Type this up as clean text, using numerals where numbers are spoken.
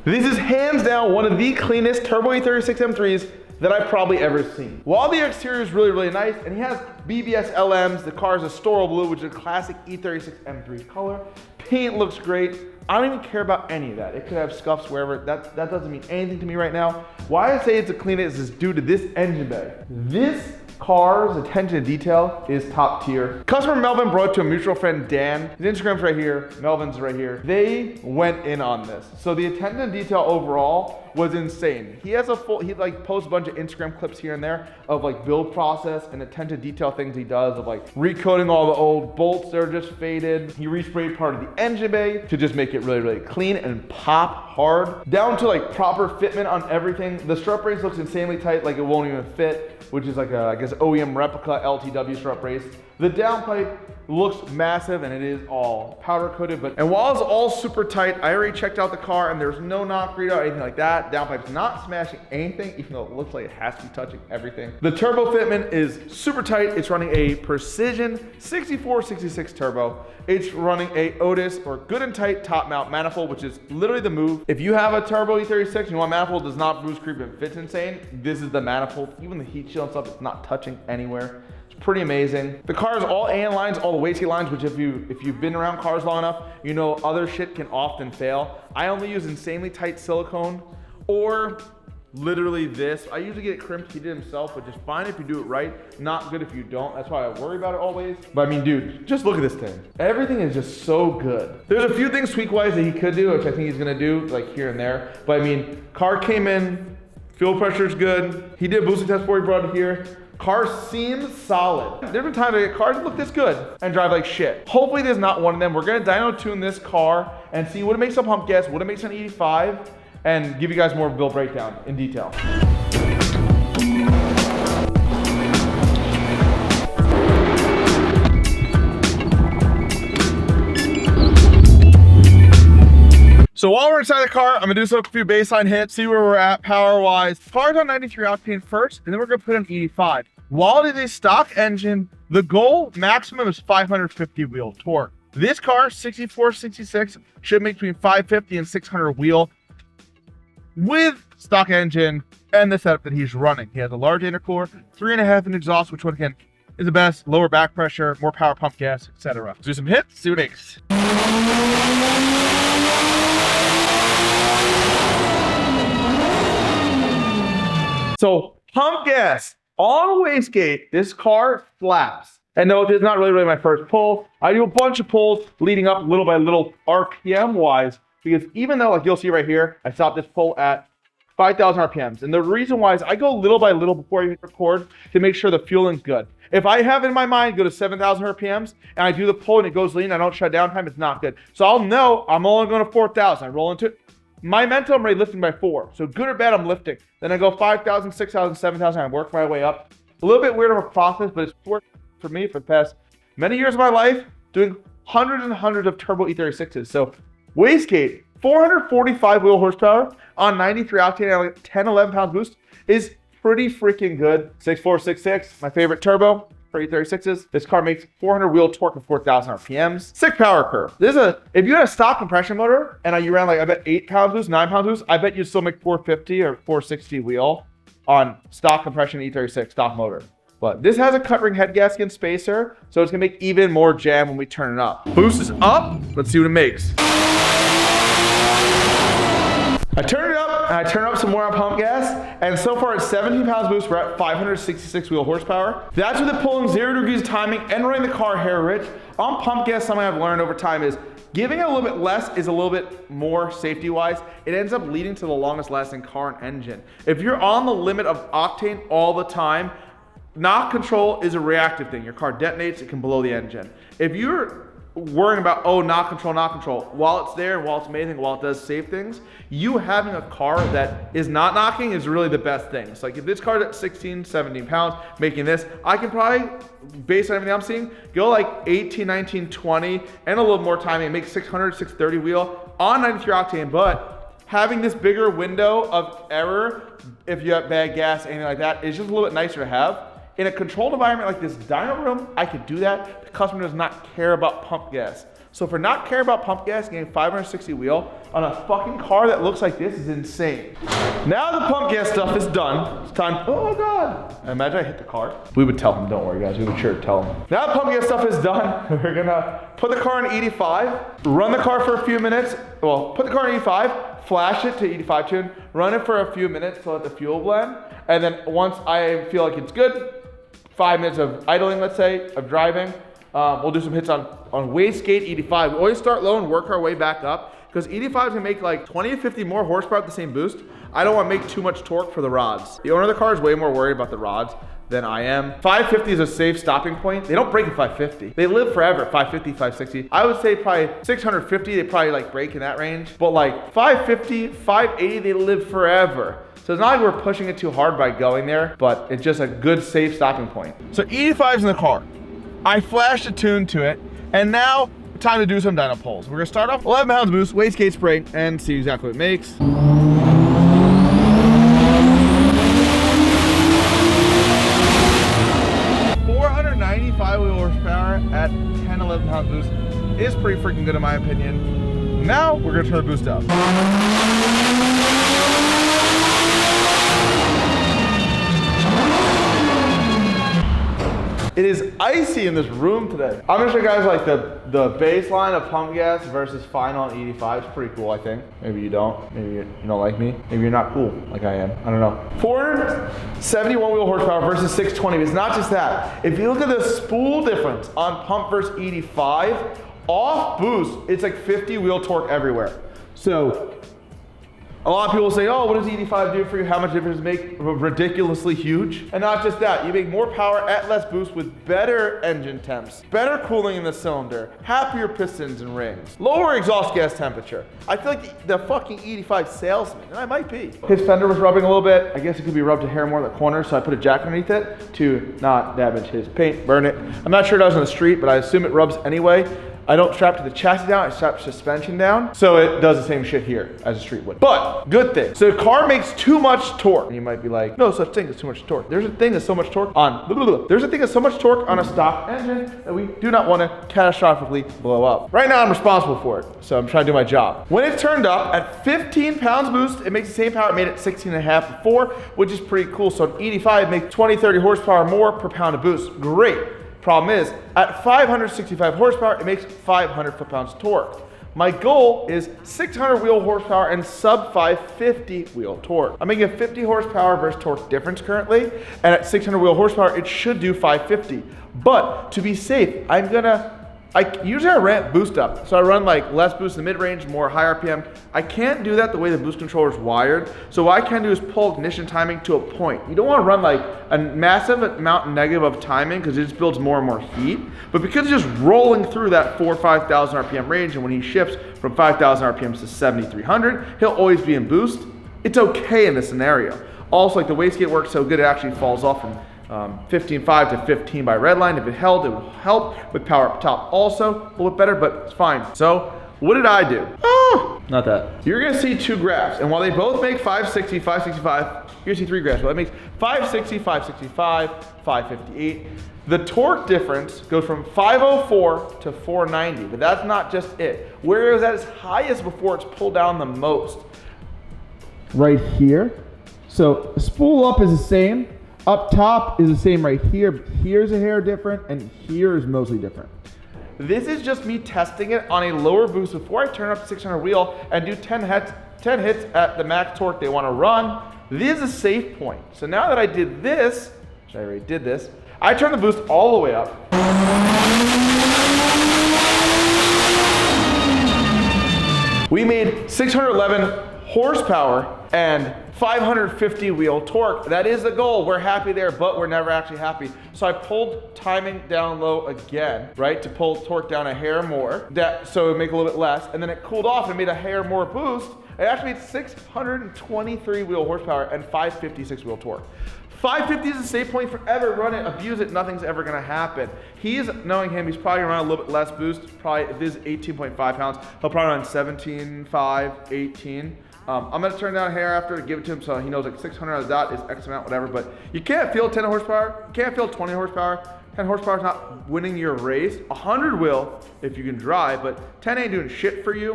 This is hands down one of the cleanest turbo E36 M3s that I've probably ever seen. While the exterior is really, really nice, and he has BBS LMs, the car is a Storal Blue, which is a classic E36 M3 color. Paint looks great. I don't even care about any of that. It could have scuffs wherever. That doesn't mean anything to me right now. Why I say it's the cleanest is due to this engine bay. This car's attention to detail is top tier. Customer Melvin brought it to a mutual friend, Dan. His Instagram's right here, Melvin's right here. They went in on this. So the attention to detail overall was insane. He has he like posts a bunch of Instagram clips here and there of like build process and attention to detail things he does of like recoating all the old bolts that are just faded. He resprayed part of the engine bay to just make it really, really clean and pop hard. Down to like proper fitment on everything. The strut brace looks insanely tight, like it won't even fit, which is like a, I guess, OEM replica LTW strut brace. The downpipe looks massive and it is all powder coated, and while it's all super tight, I already checked out the car and there's no knock readout or anything like that. Downpipe's not smashing anything, even though it looks like it has to be touching everything. The turbo fitment is super tight. It's running a Precision 6466 turbo. It's running a Otis or good and tight top mount manifold, which is literally the move. If you have a turbo E36 and you want manifold does not boost creep and fits insane, this is the manifold. Even the heat shield and stuff, it's not touching anywhere. Pretty amazing. The car is all AN lines, all the wastegate lines, which if you've been around cars long enough, you know other shit can often fail. I only use insanely tight silicone or literally this. I usually get it crimped, he did himself, which is fine if you do it right. Not good if you don't. That's why I worry about it always. But I mean, dude, just look at this thing. Everything is just so good. There's a few things tweak-wise that he could do, which I think he's gonna do like here and there. But I mean, car came in, fuel pressure is good. He did a boosting test before he brought it here. Car seems solid. There's been times I get cars that look this good and drive like shit. Hopefully there's not one of them. We're gonna dyno tune this car and see what it makes on pump gas, what it makes on 85, and give you guys more build breakdown in detail. So while we're inside the car, I'm gonna do a few baseline hits, see where we're at power-wise. Car's on 93 octane first, and then we're gonna put in 85. While it is a stock engine, the goal maximum is 550 wheel torque. This car, 6466, should make between 550 and 600 wheel with stock engine and the setup that he's running. He has a large intercooler, 3.5-inch exhaust, which one again is the best, lower back pressure, more power pump gas, etc. Let's do some hits, see what it makes. So pump gas on wastegate, this car slaps. And no, it's not really my first pull. I do a bunch of pulls leading up little by little RPM wise, because even though like you'll see right here, I stopped this pull at 5,000 RPMs. And the reason why is I go little by little before I hit record to make sure the fueling's good. If I have in my mind go to 7,000 RPMs and I do the pull and it goes lean, I don't shut down time, it's not good. So I'll know I'm only going to 4,000. I roll into it. My mental, I'm already lifting by 4. So good or bad, I'm lifting. Then I go 5,000, 6,000, 7,000. I work my way up. A little bit weird of a process, but it's worked for me for the past many years of my life, doing hundreds and hundreds of turbo E36s. So wastegate, 445 wheel horsepower on 93 octane at 10, 11 pounds boost is pretty freaking good. 6466, my favorite turbo for E36s. This car makes 400 wheel torque of 4,000 RPMs. Sick power curve. This is if you had a stock compression motor and you ran like, I bet 8 pounds boost, 9 pounds boost, I bet you'd still make 450 or 460 wheel on stock compression E36 stock motor. But this has a cut ring head gasket and spacer, so it's gonna make even more jam when we turn it up. Boost is up, let's see what it makes. I turn it up, and I turn up some more on pump gas, and so far it's 17 pounds boost, we're at 566 wheel horsepower. That's with it pulling 0 degrees timing and running the car hair rich. On pump gas, something I've learned over time is giving it a little bit less is a little bit more safety-wise. It ends up leading to the longest lasting car and engine. If you're on the limit of octane all the time, knock control is a reactive thing. Your car detonates, it can blow the engine. If you're worrying about, oh, knock control, while it's there, while it's amazing, while it does save things, you having a car that is not knocking is really the best thing. It's like if this car's at 16, 17 pounds, making this, I can probably, based on everything I'm seeing, go like 18, 19, 20, and a little more timing, make 600, 630 wheel on 93 octane, but having this bigger window of error, if you have bad gas, anything like that, is just a little bit nicer to have. In a controlled environment like this dyno room, I could do that. The customer does not care about pump gas. So for not caring about pump gas, getting 560 wheel on a fucking car that looks like this is insane. Now the pump gas stuff is done. It's time, oh God. Imagine I hit the car. We would tell him, don't worry guys, we would sure tell him. Now the pump gas stuff is done. We're gonna put the car in 85, run the car for a few minutes. Well, put the car in 85, flash it to 85 tune, run it for a few minutes to let the fuel blend. And then once I feel like it's good, 5 minutes of idling, let's say, of driving, we'll do some hits on wastegate 85. We always start low and work our way back up because 85 is gonna make like 20 to 50 more horsepower at the same boost. I don't wanna make too much torque for the rods. The owner of the car is way more worried about the rods than I am. 550 is a safe stopping point. They don't break at 550. They live forever at 550, 560. I would say probably 650, they probably like break in that range. But like 550, 580, they live forever. So it's not like we're pushing it too hard by going there, but it's just a good safe stopping point. So 85's in the car. I flashed a tune to it, and now time to do some dyno pulls. We're gonna start off 11 pounds boost, wastegate spray, and see exactly what it makes. 495 wheel horsepower at 10, 11 pounds boost is pretty freaking good in my opinion. Now we're gonna turn the boost up. It is icy in this room today. I'm gonna show you guys like the baseline of pump gas versus final on 85. It's pretty cool, I think. Maybe you don't. Maybe you don't like me. Maybe you're not cool like I am. I don't know. 471 wheel horsepower versus 620. It's not just that. If you look at the spool difference on pump versus 85, off boost, it's like 50 wheel torque everywhere. So a lot of people say, oh, what does 85 do for you? How much difference does it make? Ridiculously huge. And not just that, you make more power at less boost with better engine temps, better cooling in the cylinder, happier pistons and rings, lower exhaust gas temperature. I feel like the fucking 85 salesman, and I might be. His fender was rubbing a little bit. I guess it could be rubbed a hair more in the corner, so I put a jack underneath it to not damage his paint, burn it. I'm not sure it does on the street, but I assume it rubs anyway. I don't strap to the chassis down, I strap suspension down. So it does the same shit here as a street would. But, good thing. So the car makes too much torque. And you might be like, no such thing as too much torque. There's a thing that's so much torque on, there's a thing that's so much torque on a stock engine that we do not want to catastrophically blow up. Right now I'm responsible for it, so I'm trying to do my job. When it's turned up at 15 pounds boost, it makes the same power it made at 16 and a half before, which is pretty cool. So an 85 makes 20, 30 horsepower more per pound of boost. Great. Problem is, at 565 horsepower, it makes 500 foot-pounds torque. My goal is 600 wheel horsepower and sub 550 wheel torque. I'm making a 50 horsepower versus torque difference currently, and at 600 wheel horsepower, it should do 550. But to be safe, usually I ramp boost up. So I run like less boost in the mid-range, more high RPM. I can't do that the way the boost controller is wired. So what I can do is pull ignition timing to a point. You don't want to run like a massive amount negative of timing because it just builds more and more heat. But because it's just rolling through that 4,000 or 5,000 RPM range, and when he shifts from 5,000 RPMs to 7,300, he'll always be in boost. It's okay in this scenario. Also, like the wastegate works so good, it actually falls off from 15.5 to 15 by redline. If it held, it would help with power up top also, a little bit better, but it's fine. So what did I do? Oh, not that. You're gonna see two graphs, and while they both make 560, 565, you're gonna see three graphs. Well, that makes 560, 565, 558. The torque difference goes from 504 to 490, but that's not just it. Where it was at its highest before it's pulled down the most. Right here. So spool up is the same. Up top is the same right here, but here's a hair different, and here is mostly different. This is just me testing it on a lower boost before I turn up to 600 wheel and do 10 hits at the max torque they want to run. This is a safe point. So now that I did this, which I already did this, I turn the boost all the way up. We made 611 horsepower and 550 wheel torque. That is the goal. We're happy there, but we're never actually happy. So I pulled timing down low again, right, to pull torque down a hair more, so it would make a little bit less, and then it cooled off and made a hair more boost. It actually made 623 wheel horsepower and 556 wheel torque. 550 is a safe point forever. Run it, abuse it, nothing's ever gonna happen. Knowing him, he's probably gonna run a little bit less boost. Probably, if this is 18.5 pounds, he'll probably run 17.5, 18. I'm gonna turn down hair after to give it to him so he knows like 600 on the dot is X amount, whatever, but you can't feel 10 horsepower, you can't feel 20 horsepower, 10 horsepower is not winning your race. 100 will if you can drive, but 10 ain't doing shit for you.